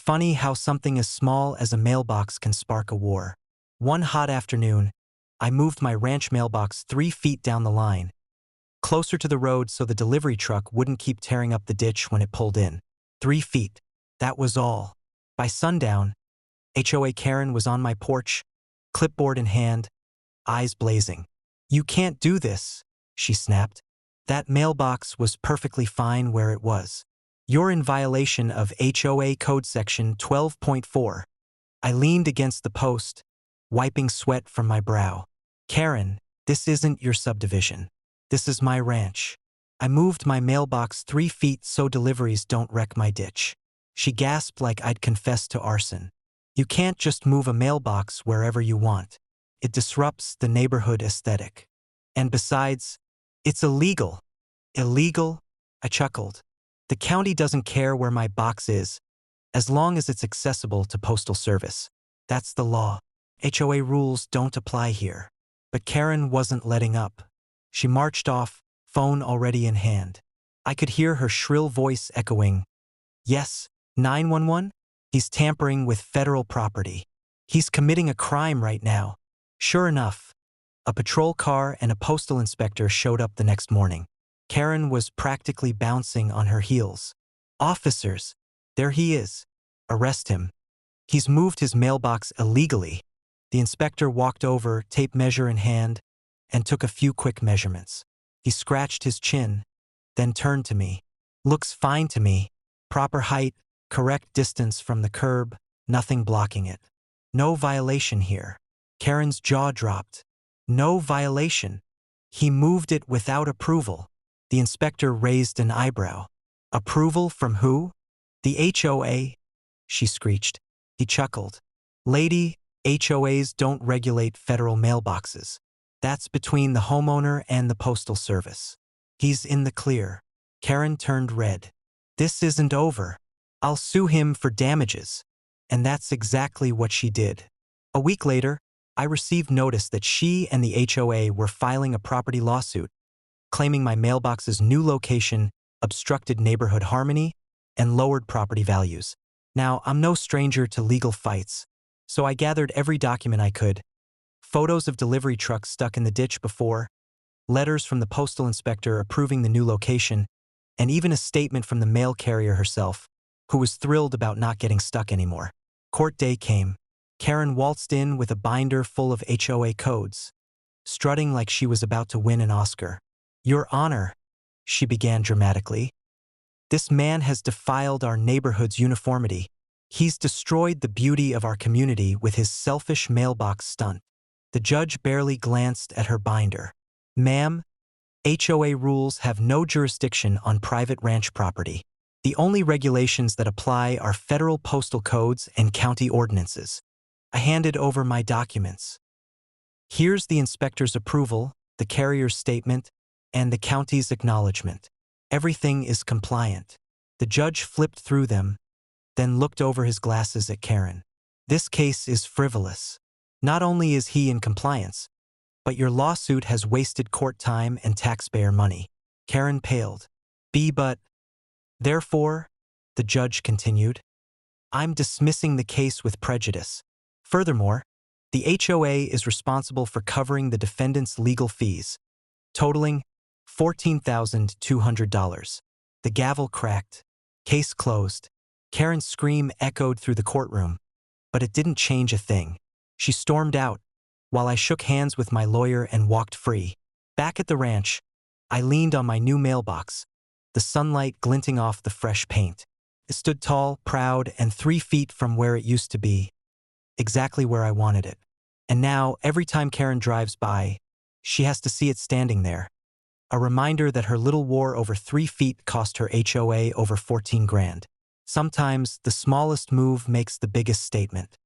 funny how something as small as a mailbox can spark a war. One hot afternoon, I moved my ranch mailbox 3 feet down the line, closer to the road so the delivery truck wouldn't keep tearing up the ditch when it pulled in. 3 feet. That was all. By sundown, HOA Karen was on my porch, clipboard in hand, eyes blazing. "You can't do this," she snapped. "That mailbox was perfectly fine where it was. You're in violation of HOA Code Section 12.4. I leaned against the post, wiping sweat from my brow. "Karen, this isn't your subdivision. This is my ranch. I moved my mailbox 3 feet so deliveries don't wreck my ditch." She gasped like I'd confessed to arson. "You can't just move a mailbox wherever you want. It disrupts the neighborhood aesthetic. And besides, it's illegal." "Illegal?" I chuckled. "The county doesn't care where my box is, as long as it's accessible to postal service. That's the law. HOA rules don't apply here." But Karen wasn't letting up. She marched off, phone already in hand. I could hear her shrill voice echoing, "Yes, 911? He's tampering with federal property. He's committing a crime right now." Sure enough, a patrol car and a postal inspector showed up the next morning. Karen was practically bouncing on her heels. "Officers, there he is. Arrest him. He's moved his mailbox illegally." The inspector walked over, tape measure in hand, and took a few quick measurements. He scratched his chin, then turned to me. "Looks fine to me. Proper height, correct distance from the curb, nothing blocking it. No violation here." Karen's jaw dropped. "No violation? He moved it without approval." The inspector raised an eyebrow. "Approval from who?" "The HOA," she screeched. He chuckled. "Lady, HOAs don't regulate federal mailboxes. That's between the homeowner and the postal service. He's in the clear." Karen turned red. "This isn't over. I'll sue him for damages." And that's exactly what she did. A week later, I received notice that she and the HOA were filing a property lawsuit, claiming my mailbox's new location obstructed neighborhood harmony and lowered property values. Now, I'm no stranger to legal fights, so I gathered every document I could. Photos of delivery trucks stuck in the ditch before, letters from the postal inspector approving the new location, and even a statement from the mail carrier herself, who was thrilled about not getting stuck anymore. Court day came. Karen waltzed in with a binder full of HOA codes, strutting like she was about to win an Oscar. "Your Honor," she began dramatically, "this man has defiled our neighborhood's uniformity. He's destroyed the beauty of our community with his selfish mailbox stunt." The judge barely glanced at her binder. "Ma'am, HOA rules have no jurisdiction on private ranch property. The only regulations that apply are federal postal codes and county ordinances." I handed over my documents. "Here's the inspector's approval, the carrier's statement, and the county's acknowledgement. Everything is compliant." The judge flipped through them, then looked over his glasses at Karen. "This case is frivolous. Not only is he in compliance, but your lawsuit has wasted court time and taxpayer money." Karen paled. But, therefore," the judge continued, "I'm dismissing the case with prejudice. Furthermore, the HOA is responsible for covering the defendant's legal fees, totaling $14,200. The gavel cracked. Case closed. Karen's scream echoed through the courtroom, but it didn't change a thing. She stormed out, while I shook hands with my lawyer and walked free. Back at the ranch, I leaned on my new mailbox, the sunlight glinting off the fresh paint. It stood tall, proud, and 3 feet from where it used to be, exactly where I wanted it. And now, every time Karen drives by, she has to see it standing there. A reminder that her little war over 3 feet cost her HOA over 14 grand. Sometimes, the smallest move makes the biggest statement.